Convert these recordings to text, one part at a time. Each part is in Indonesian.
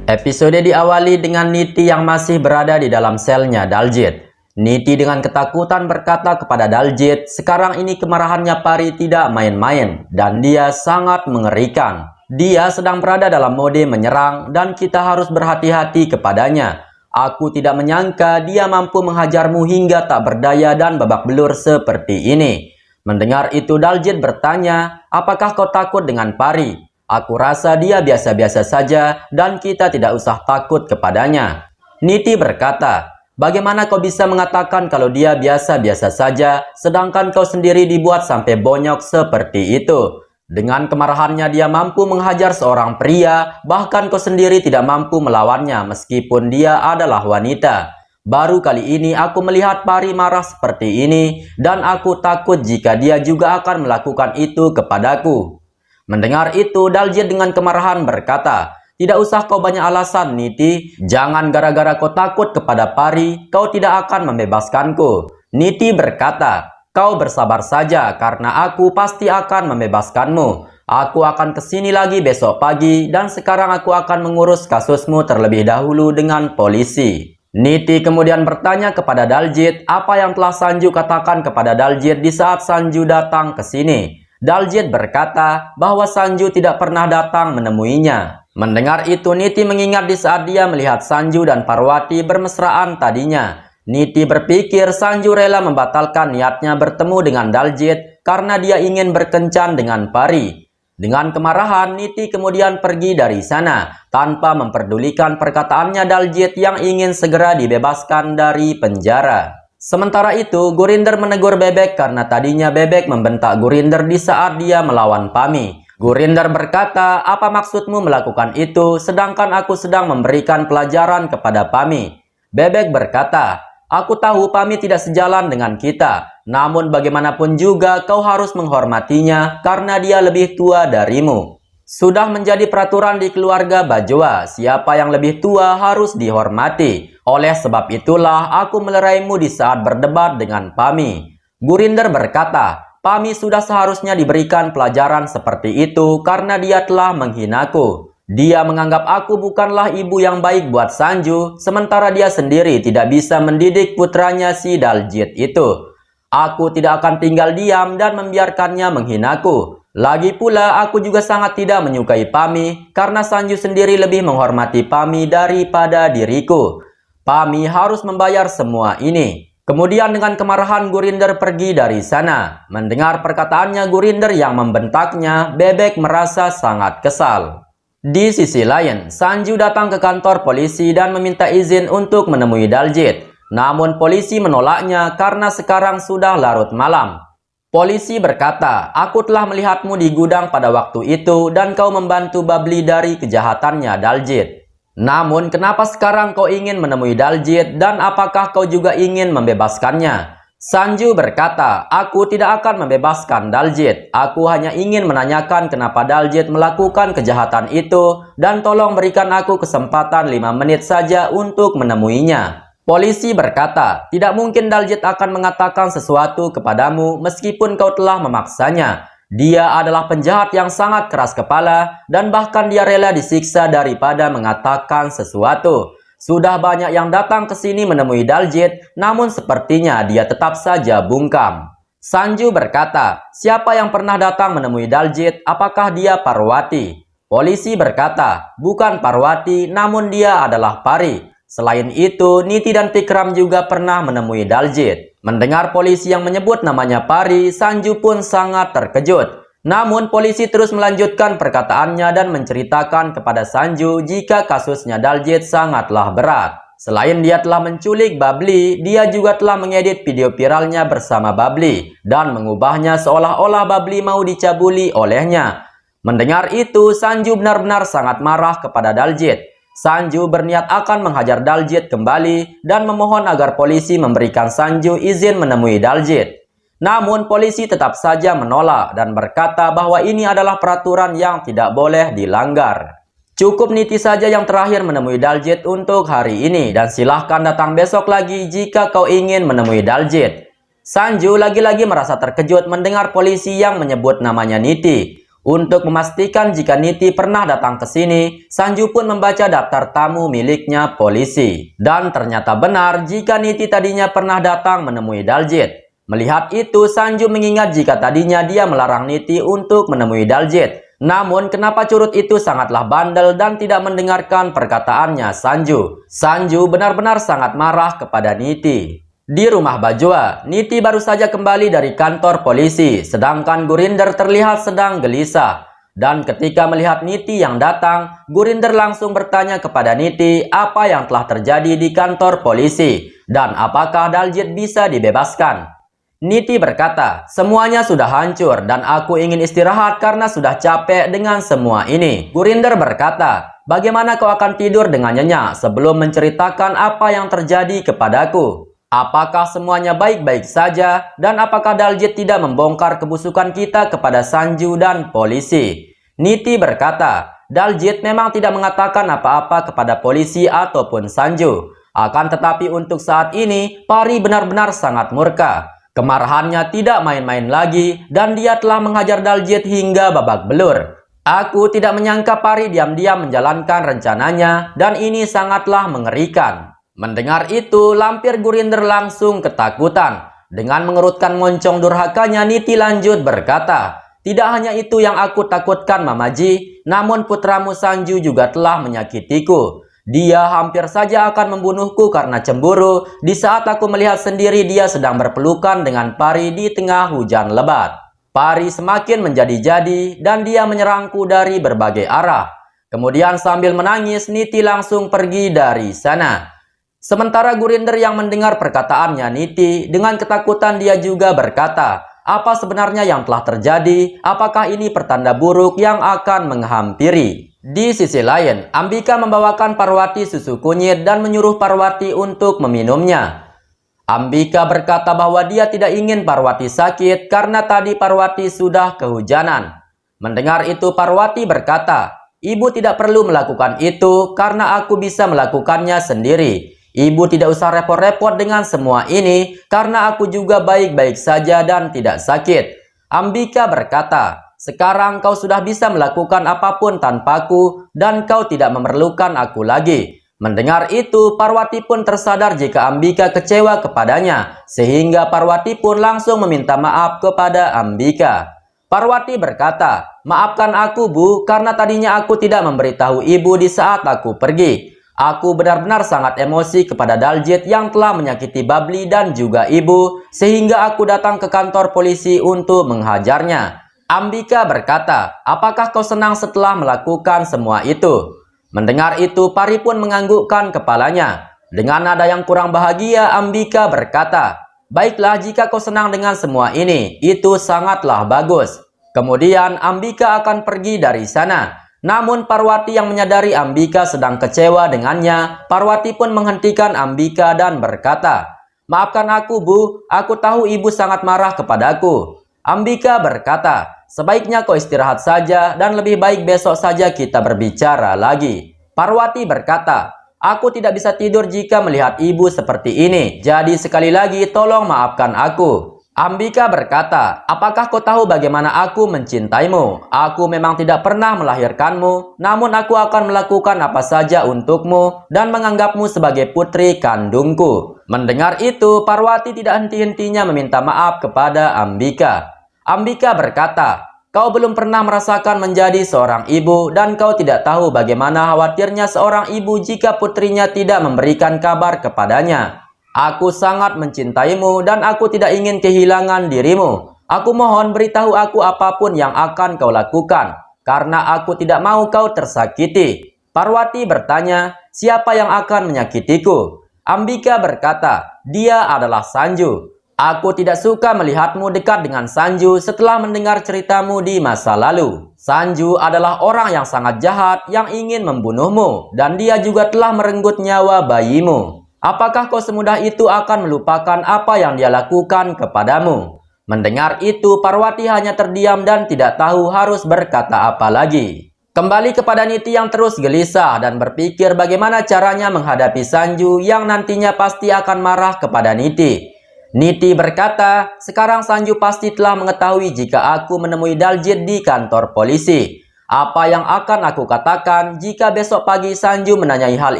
Episode diawali dengan Niti yang masih berada di dalam selnya Daljit. Niti dengan ketakutan berkata kepada Daljit, sekarang ini kemarahannya Pari tidak main-main dan dia sangat mengerikan. Dia sedang berada dalam mode menyerang dan kita harus berhati-hati kepadanya. Aku tidak menyangka dia mampu menghajarmu hingga tak berdaya dan babak belur seperti ini. Mendengar itu Daljit bertanya, apakah kau takut dengan Pari? Aku rasa dia biasa-biasa saja dan kita tidak usah takut kepadanya. Niti berkata, bagaimana kau bisa mengatakan kalau dia biasa-biasa saja, sedangkan kau sendiri dibuat sampai bonyok seperti itu? Dengan kemarahannya dia mampu menghajar seorang pria, bahkan kau sendiri tidak mampu melawannya meskipun dia adalah wanita. Baru kali ini aku melihat Pari marah seperti ini dan aku takut jika dia juga akan melakukan itu kepadaku. Mendengar itu, Daljit dengan kemarahan berkata, tidak usah kau banyak alasan, Niti. Jangan gara-gara kau takut kepada Pari, kau tidak akan membebaskanku. Niti berkata, kau bersabar saja karena aku pasti akan membebaskanmu. Aku akan kesini lagi besok pagi dan sekarang aku akan mengurus kasusmu terlebih dahulu dengan polisi. Niti kemudian bertanya kepada Daljit apa yang telah Sanju katakan kepada Daljit di saat Sanju datang ke sini. Daljit berkata bahwa Sanju tidak pernah datang menemuinya. Mendengar itu Niti mengingat di saat dia melihat Sanju dan Parwati bermesraan tadinya. Niti berpikir Sanju rela membatalkan niatnya bertemu dengan Daljit karena dia ingin berkencan dengan Pari. Dengan kemarahan Niti kemudian pergi dari sana tanpa memperdulikan perkataannya Daljit yang ingin segera dibebaskan dari penjara. Sementara itu, Gurinder menegur Bebek karena tadinya Bebek membentak Gurinder di saat dia melawan Pami. Gurinder berkata, apa maksudmu melakukan itu sedangkan aku sedang memberikan pelajaran kepada Pami? Bebek berkata, aku tahu Pami tidak sejalan dengan kita, namun bagaimanapun juga kau harus menghormatinya karena dia lebih tua darimu. Sudah menjadi peraturan di keluarga Bajoa, siapa yang lebih tua harus dihormati. Oleh sebab itulah aku meleraimu di saat berdebat dengan Pami. Gurinder berkata, Pami sudah seharusnya diberikan pelajaran seperti itu karena dia telah menghinaku. Dia menganggap aku bukanlah ibu yang baik buat Sanju, sementara dia sendiri tidak bisa mendidik putranya si Daljit itu. Aku tidak akan tinggal diam dan membiarkannya menghinaku. Lagi pula aku juga sangat tidak menyukai Pami karena Sanju sendiri lebih menghormati Pami daripada diriku. Pami harus membayar semua ini. Kemudian dengan kemarahan Gurinder pergi dari sana. Mendengar perkataannya Gurinder yang membentaknya, Bebek merasa sangat kesal. Di sisi lain, Sanju datang ke kantor polisi dan meminta izin untuk menemui Daljit. Namun polisi menolaknya karena sekarang sudah larut malam. Polisi berkata, aku telah melihatmu di gudang pada waktu itu dan kau membantu Babli dari kejahatannya Daljit. Namun kenapa sekarang kau ingin menemui Daljit dan apakah kau juga ingin membebaskannya? Sanju berkata, aku tidak akan membebaskan Daljit. Aku hanya ingin menanyakan kenapa Daljit melakukan kejahatan itu dan tolong berikan aku kesempatan 5 menit saja untuk menemuinya. Polisi berkata, tidak mungkin Daljit akan mengatakan sesuatu kepadamu meskipun kau telah memaksanya. Dia adalah penjahat yang sangat keras kepala dan bahkan dia rela disiksa daripada mengatakan sesuatu. Sudah banyak yang datang ke sini menemui Daljit, namun sepertinya dia tetap saja bungkam. Sanju berkata, siapa yang pernah datang menemui Daljit, apakah dia Parwati? Polisi berkata, bukan Parwati, namun dia adalah Pari. Selain itu, Niti dan Tikram juga pernah menemui Daljit. Mendengar polisi yang menyebut namanya Pari, Sanju pun sangat terkejut. Namun polisi terus melanjutkan perkataannya dan menceritakan kepada Sanju jika kasusnya Daljit sangatlah berat. Selain dia telah menculik Babli, dia juga telah mengedit video viralnya bersama Babli dan mengubahnya seolah-olah Babli mau dicabuli olehnya. Mendengar itu, Sanju benar-benar sangat marah kepada Daljit. Sanju berniat akan menghajar Daljit kembali dan memohon agar polisi memberikan Sanju izin menemui Daljit. Namun polisi tetap saja menolak dan berkata bahwa ini adalah peraturan yang tidak boleh dilanggar. Cukup Niti saja yang terakhir menemui Daljit untuk hari ini dan silahkan datang besok lagi jika kau ingin menemui Daljit. Sanju lagi-lagi merasa terkejut mendengar polisi yang menyebut namanya Niti. Untuk memastikan jika Niti pernah datang ke sini, Sanju pun membaca daftar tamu miliknya polisi. Dan ternyata benar jika Niti tadinya pernah datang menemui Daljit. Melihat itu, Sanju mengingat jika tadinya dia melarang Niti untuk menemui Daljit. Namun, kenapa curut itu sangatlah bandel dan tidak mendengarkan perkataannya Sanju. Sanju benar-benar sangat marah kepada Niti. Di rumah Bajwa, Niti baru saja kembali dari kantor polisi, sedangkan Gurinder terlihat sedang gelisah. Dan ketika melihat Niti yang datang, Gurinder langsung bertanya kepada Niti apa yang telah terjadi di kantor polisi dan apakah Daljit bisa dibebaskan. Niti berkata, semuanya sudah hancur dan aku ingin istirahat karena sudah capek dengan semua ini. Gurinder berkata, bagaimana kau akan tidur dengan nyenyak sebelum menceritakan apa yang terjadi kepadaku? Apakah semuanya baik-baik saja dan apakah Daljit tidak membongkar kebusukan kita kepada Sanju dan polisi? Niti berkata, Daljit memang tidak mengatakan apa-apa kepada polisi ataupun Sanju. Akan tetapi untuk saat ini, Pari benar-benar sangat murka. Kemarahannya tidak main-main lagi dan dia telah menghajar Daljit hingga babak belur. Aku tidak menyangka Pari diam-diam menjalankan rencananya dan ini sangatlah mengerikan. Mendengar itu, lampir Gurinder langsung ketakutan. Dengan mengerutkan moncong durhakanya, Niti lanjut berkata, tidak hanya itu yang aku takutkan Mamaji, namun putramu Sanju juga telah menyakitiku. Dia hampir saja akan membunuhku karena cemburu di saat aku melihat sendiri dia sedang berpelukan dengan Pari di tengah hujan lebat. Pari semakin menjadi-jadi dan dia menyerangku dari berbagai arah. Kemudian sambil menangis, Niti langsung pergi dari sana. Sementara Gurinder yang mendengar perkataannya Niti, dengan ketakutan dia juga berkata, apa sebenarnya yang telah terjadi? Apakah ini pertanda buruk yang akan menghampiri? Di sisi lain, Ambika membawakan Parwati susu kunyit dan menyuruh Parwati untuk meminumnya. Ambika berkata bahwa dia tidak ingin Parwati sakit karena tadi Parwati sudah kehujanan. Mendengar itu Parwati berkata, ibu tidak perlu melakukan itu karena aku bisa melakukannya sendiri. Ibu tidak usah repot-repot dengan semua ini karena aku juga baik-baik saja dan tidak sakit. Ambika berkata, sekarang kau sudah bisa melakukan apapun tanpaku dan kau tidak memerlukan aku lagi. Mendengar itu, Parwati pun tersadar jika Ambika kecewa kepadanya, sehingga Parwati pun langsung meminta maaf kepada Ambika. Parwati berkata, maafkan aku Bu, karena tadinya aku tidak memberitahu ibu di saat aku pergi. Aku benar-benar sangat emosi kepada Daljit yang telah menyakiti Babli dan juga ibu, sehingga aku datang ke kantor polisi untuk menghajarnya. Ambika berkata, apakah kau senang setelah melakukan semua itu? Mendengar itu, Pari pun menganggukkan kepalanya. Dengan nada yang kurang bahagia, Ambika berkata, baiklah jika kau senang dengan semua ini, itu sangatlah bagus. Kemudian Ambika akan pergi dari sana. Namun Parwati yang menyadari Ambika sedang kecewa dengannya, Parwati pun menghentikan Ambika dan berkata, maafkan aku Bu, aku tahu ibu sangat marah kepadaku. Ambika berkata, sebaiknya kau istirahat saja dan lebih baik besok saja kita berbicara lagi. Parwati berkata, aku tidak bisa tidur jika melihat ibu seperti ini. Jadi sekali lagi tolong maafkan aku. Ambika berkata, apakah kau tahu bagaimana aku mencintaimu? Aku memang tidak pernah melahirkanmu, namun aku akan melakukan apa saja untukmu dan menganggapmu sebagai putri kandungku. Mendengar itu, Parwati tidak henti-hentinya meminta maaf kepada Ambika. Ambika berkata, kau belum pernah merasakan menjadi seorang ibu dan kau tidak tahu bagaimana khawatirnya seorang ibu jika putrinya tidak memberikan kabar kepadanya. Aku sangat mencintaimu dan aku tidak ingin kehilangan dirimu. Aku mohon beritahu aku apapun yang akan kau lakukan, karena aku tidak mau kau tersakiti. Parwati bertanya, siapa yang akan menyakitiku? Ambika berkata, dia adalah Sanju. Aku tidak suka melihatmu dekat dengan Sanju setelah mendengar ceritamu di masa lalu. Sanju adalah orang yang sangat jahat yang ingin membunuhmu, dan dia juga telah merenggut nyawa bayimu. Apakah kau semudah itu akan melupakan apa yang dia lakukan kepadamu? Mendengar itu, Parwati hanya terdiam dan tidak tahu harus berkata apa lagi. Kembali kepada Niti yang terus gelisah dan berpikir bagaimana caranya menghadapi Sanju yang nantinya pasti akan marah kepada Niti. Niti berkata, sekarang Sanju pasti telah mengetahui jika aku menemui Daljit di kantor polisi. Apa yang akan aku katakan jika besok pagi Sanju menanyai hal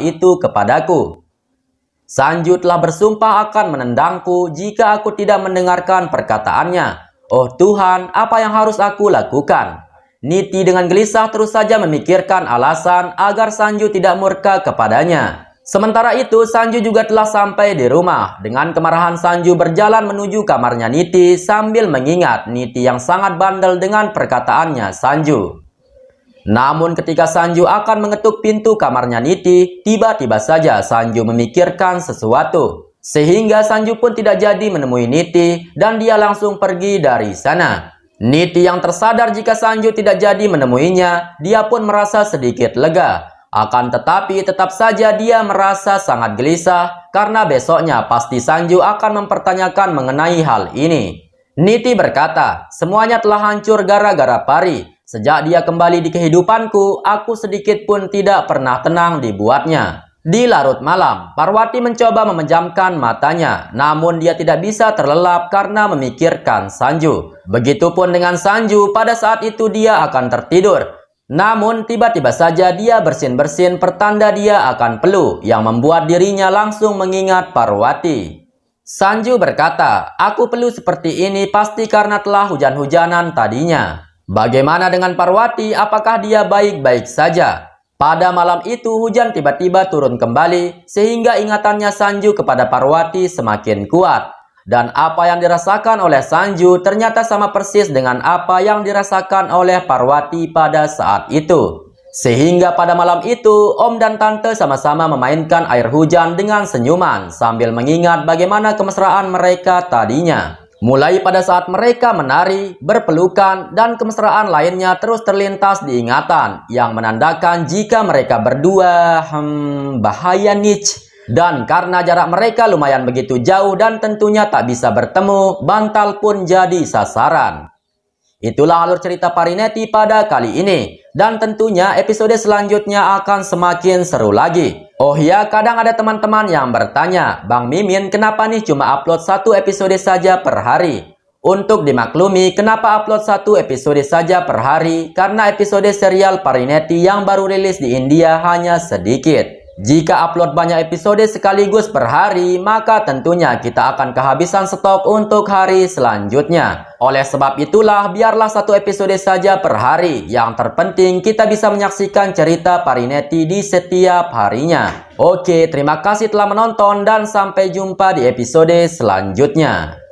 itu kepadaku? Sanju telah bersumpah akan menendangku jika aku tidak mendengarkan perkataannya. Oh Tuhan, apa yang harus aku lakukan? Niti dengan gelisah terus saja memikirkan alasan agar Sanju tidak murka kepadanya. Sementara itu, Sanju juga telah sampai di rumah. Dengan kemarahan, Sanju berjalan menuju kamarnya Niti sambil mengingat Niti yang sangat bandel dengan perkataannya Sanju. Namun ketika Sanju akan mengetuk pintu kamarnya Niti, tiba-tiba saja Sanju memikirkan sesuatu. Sehingga Sanju pun tidak jadi menemui Niti dan dia langsung pergi dari sana. Niti yang tersadar jika Sanju tidak jadi menemuinya, dia pun merasa sedikit lega. Akan tetapi tetap saja dia merasa sangat gelisah karena besoknya pasti Sanju akan mempertanyakan mengenai hal ini. Niti berkata, semuanya telah hancur gara-gara Pari. Sejak dia kembali di kehidupanku, aku sedikit pun tidak pernah tenang dibuatnya. Di larut malam, Parwati mencoba memejamkan matanya, namun dia tidak bisa terlelap karena memikirkan Sanju. Begitupun dengan Sanju, pada saat itu dia akan tertidur. Namun tiba-tiba saja dia bersin-bersin pertanda dia akan peluh yang membuat dirinya langsung mengingat Parwati. Sanju berkata, aku peluh seperti ini pasti karena telah hujan-hujanan tadinya. Bagaimana dengan Parwati? Apakah dia baik-baik saja? Pada malam itu hujan tiba-tiba turun kembali sehingga ingatannya Sanju kepada Parwati semakin kuat. Dan apa yang dirasakan oleh Sanju ternyata sama persis dengan apa yang dirasakan oleh Parwati pada saat itu. Sehingga pada malam itu, Om dan Tante sama-sama memainkan air hujan dengan senyuman sambil mengingat bagaimana kemesraan mereka tadinya. Mulai pada saat mereka menari, berpelukan, dan kemesraan lainnya terus terlintas di ingatan yang menandakan jika mereka berdua, bahaya niche. Dan karena jarak mereka lumayan begitu jauh dan tentunya tak bisa bertemu, bantal pun jadi sasaran. Itulah alur cerita Parineti pada kali ini. Dan tentunya episode selanjutnya akan semakin seru lagi. Oh ya, kadang ada teman-teman yang bertanya, Bang Mimin kenapa nih cuma upload satu episode saja per hari? Untuk dimaklumi, kenapa upload satu episode saja per hari? Karena episode serial Parineti yang baru rilis di India hanya sedikit. Jika upload banyak episode sekaligus per hari, maka tentunya kita akan kehabisan stok untuk hari selanjutnya. Oleh sebab itulah, biarlah satu episode saja per hari. Yang terpenting, kita bisa menyaksikan cerita Parineti di setiap harinya. Oke, terima kasih telah menonton dan sampai jumpa di episode selanjutnya.